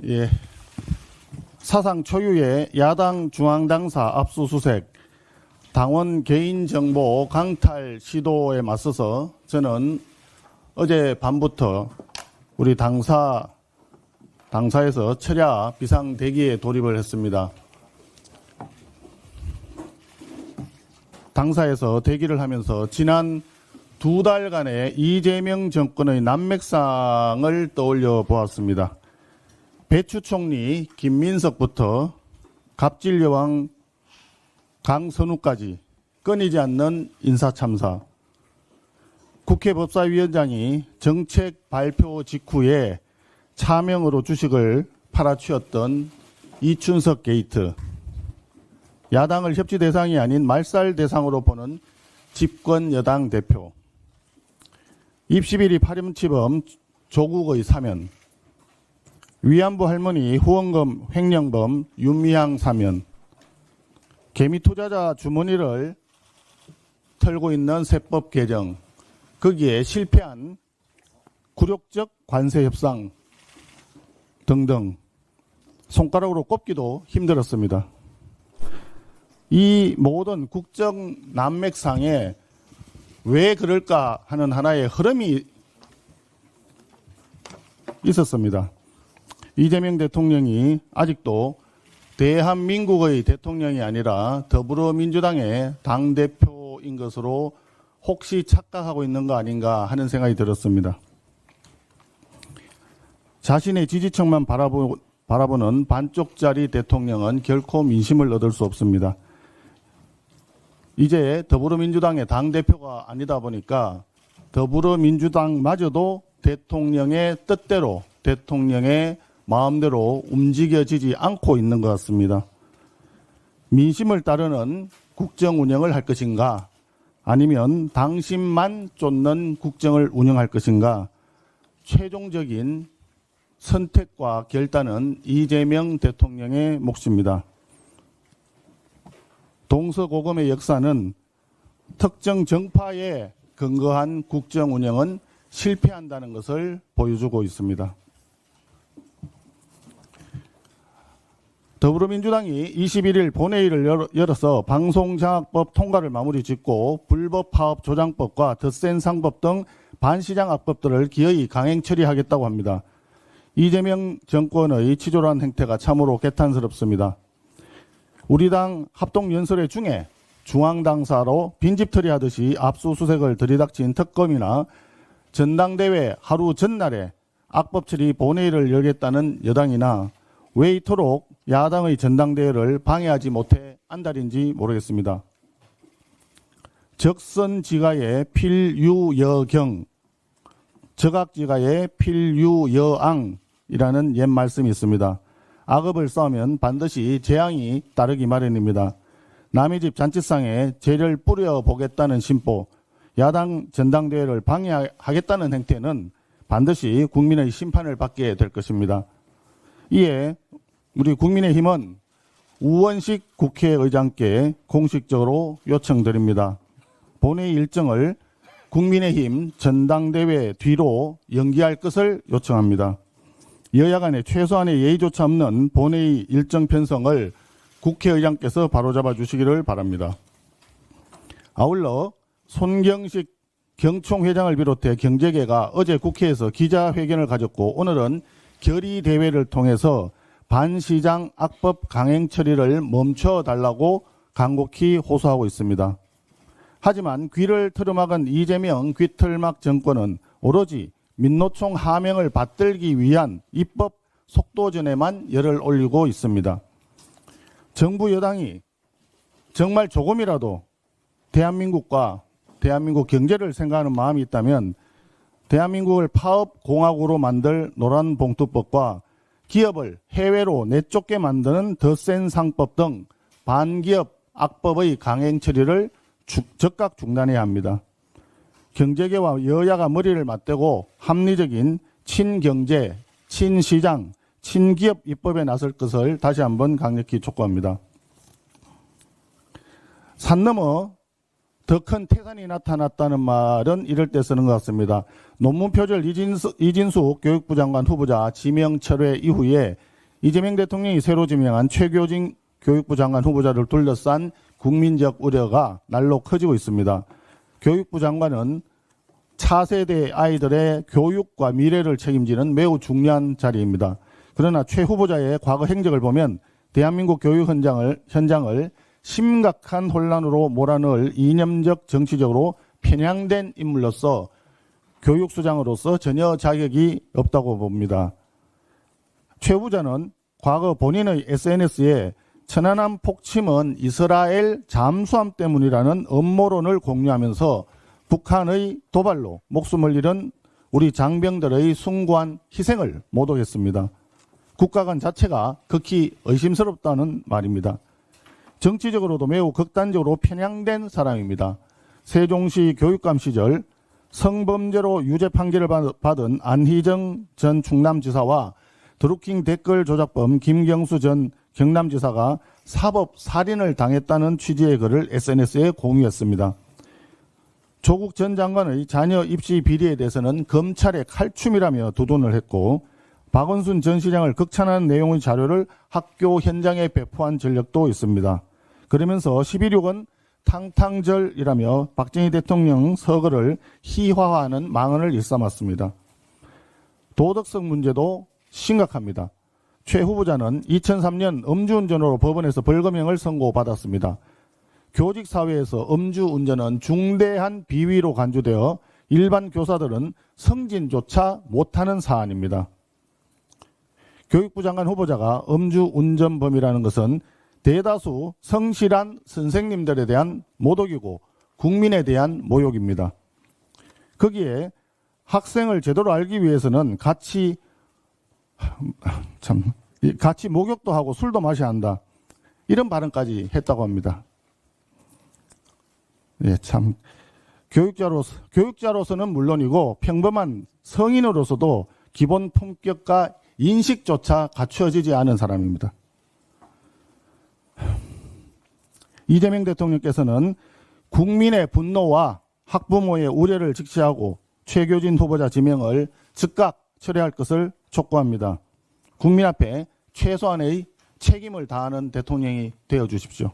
예, 사상 초유의 야당 중앙당사 압수수색, 당원 개인정보 강탈 시도에 맞서서 저는 어제 밤부터 우리 당사에서 철야 비상대기에 돌입을 했습니다. 당사에서 대기를 하면서 지난 2달간의 이재명 정권의 난맥상을 떠올려 보았습니다. 배추 총리 김민석부터 갑질 여왕 강선우까지 끊이지 않는 인사참사. 국회 법사위원장이 정책 발표 직후에 차명으로 주식을 팔아치웠던 이춘석 게이트. 야당을 협치 대상이 아닌 말살 대상으로 보는 집권 여당 대표. 입시비리 파렴치범 조국의 사면. 위안부 할머니 후원금 횡령범 윤미향 사면. 개미 투자자 주머니를 털고 있는 세법 개정. 거기에 실패한 굴욕적 관세 협상 등등 손가락으로 꼽기도 힘들었습니다. 이 모든 국정 난맥상에 왜 그럴까 하는 하나의 흐름이 있었습니다. 이재명 대통령이 아직도 대한민국의 대통령이 아니라 더불어민주당의 당대표인 것으로 혹시 착각하고 있는 거 아닌가 하는 생각이 들었습니다. 자신의 지지층만 바라보는 반쪽짜리 대통령은 결코 민심을 얻을 수 없습니다. 이제 더불어민주당의 당대표가 아니다 보니까 더불어민주당마저도 대통령의 뜻대로, 대통령의 마음대로 움직여지지 않고 있는 것 같습니다. 민심을 따르는 국정 운영을 할 것인가, 아니면 당심만 쫓는 국정을 운영할 것인가, 최종적인 선택과 결단은 이재명 대통령의 몫입니다. 동서고금의 역사는 특정 정파에 근거한 국정 운영은 실패한다는 것을 보여주고 있습니다. 더불어민주당이 21일 본회의를 열어서 방송장악법 통과를 마무리 짓고 불법 파업 조장법과 덧센 상법 등 반시장 악법들을 기어이 강행 처리하겠다고 합니다. 이재명 정권의 치졸한 행태가 참으로 개탄스럽습니다. 우리 당 합동연설회 중에 중앙당사로 빈집털이하듯이 압수수색을 들이닥친 특검이나 전당대회 하루 전날에 악법 처리 본회의를 열겠다는 여당이나 왜 이토록 야당의 전당대회를 방해하지 못해 안달인지 모르겠습니다. 적선지가의 필유여경, 적악지가의 필유여앙이라는 옛 말씀이 있습니다. 악업을 쌓으면 반드시 재앙이 따르기 마련입니다. 남의 집 잔치상에 재를 뿌려보겠다는 심보, 야당 전당대회를 방해하겠다는 행태는 반드시 국민의 심판을 받게 될 것입니다. 이에 우리 국민의힘은 우원식 국회의장께 공식적으로 요청드립니다. 본회의 일정을 국민의힘 전당대회 뒤로 연기할 것을 요청합니다. 여야 간에 최소한의 예의조차 없는 본회의 일정 편성을 국회의장께서 바로잡아 주시기를 바랍니다. 아울러 손경식 경총회장을 비롯해 경제계가 어제 국회에서 기자회견을 가졌고 오늘은 결의대회를 통해서 반시장 악법 강행 처리를 멈춰달라고 간곡히 호소하고 있습니다. 하지만 귀를 틀어막은 이재명 귀틀막 정권은 오로지 민노총 하명을 받들기 위한 입법 속도전에만 열을 올리고 있습니다. 정부 여당이 정말 조금이라도 대한민국과 대한민국 경제를 생각하는 마음이 있다면 대한민국을 파업공화국으로 만들 노란봉투법과 기업을 해외로 내쫓게 만드는 덧센 상법 등 반기업 악법의 강행 처리를 즉각 중단해야 합니다. 경제계와 여야가 머리를 맞대고 합리적인 친경제, 친시장, 친기업 입법에 나설 것을 다시 한번 강력히 촉구합니다. 산 넘어 더 큰 태산이 나타났다는 말은 이럴 때 쓰는 것 같습니다. 논문 표절 이진숙 교육부 장관 후보자 지명 철회 이후에 이재명 대통령이 새로 지명한 최교진 교육부 장관 후보자를 둘러싼 국민적 우려가 날로 커지고 있습니다. 교육부 장관은 차세대 아이들의 교육과 미래를 책임지는 매우 중요한 자리입니다. 그러나 최 후보자의 과거 행적을 보면 대한민국 교육 현장을 심각한 혼란으로 몰아넣을 이념적 정치적으로 편향된 인물로서 교육수장으로서 전혀 자격이 없다고 봅니다. 최 후보자는 과거 본인의 SNS에 천안함 폭침은 이스라엘 잠수함 때문이라는 음모론을 공유하면서 북한의 도발로 목숨을 잃은 우리 장병들의 숭고한 희생을 모독했습니다. 국가관 자체가 극히 의심스럽다는 말입니다. 정치적으로도 매우 극단적으로 편향된 사람입니다. 세종시 교육감 시절 성범죄로 유죄 판결을 받은 안희정 전 충남지사와 드루킹 댓글 조작범 김경수 전 경남지사가 사법 살인을 당했다는 취지의 글을 SNS에 공유했습니다. 조국 전 장관의 자녀 입시 비리에 대해서는 검찰의 칼춤이라며 두둔을 했고 박원순 전 시장을 극찬하는 내용의 자료를 학교 현장에 배포한 전력도 있습니다. 그러면서 11.6은 탕탕절이라며 박정희 대통령 서거를 희화화하는 망언을 일삼았습니다. 도덕성 문제도 심각합니다. 최 후보자는 2003년 음주운전으로 법원에서 벌금형을 선고받았습니다. 교직사회에서 음주운전은 중대한 비위로 간주되어 일반 교사들은 승진조차 못하는 사안입니다. 교육부 장관 후보자가 음주운전범이라는 것은 대다수 성실한 선생님들에 대한 모독이고 국민에 대한 모욕입니다. 거기에 학생을 제대로 알기 위해서는 같이 목욕도 하고 술도 마셔야 한다. 이런 발언까지 했다고 합니다. 예, 참 교육자로서는 물론이고 평범한 성인으로서도 기본 품격과 인식조차 갖추어지지 않은 사람입니다. 이재명 대통령께서는 국민의 분노와 학부모의 우려를 직시하고 최교진 후보자 지명을 즉각 철회할 것을 촉구합니다. 국민 앞에 최소한의 책임을 다하는 대통령이 되어 주십시오.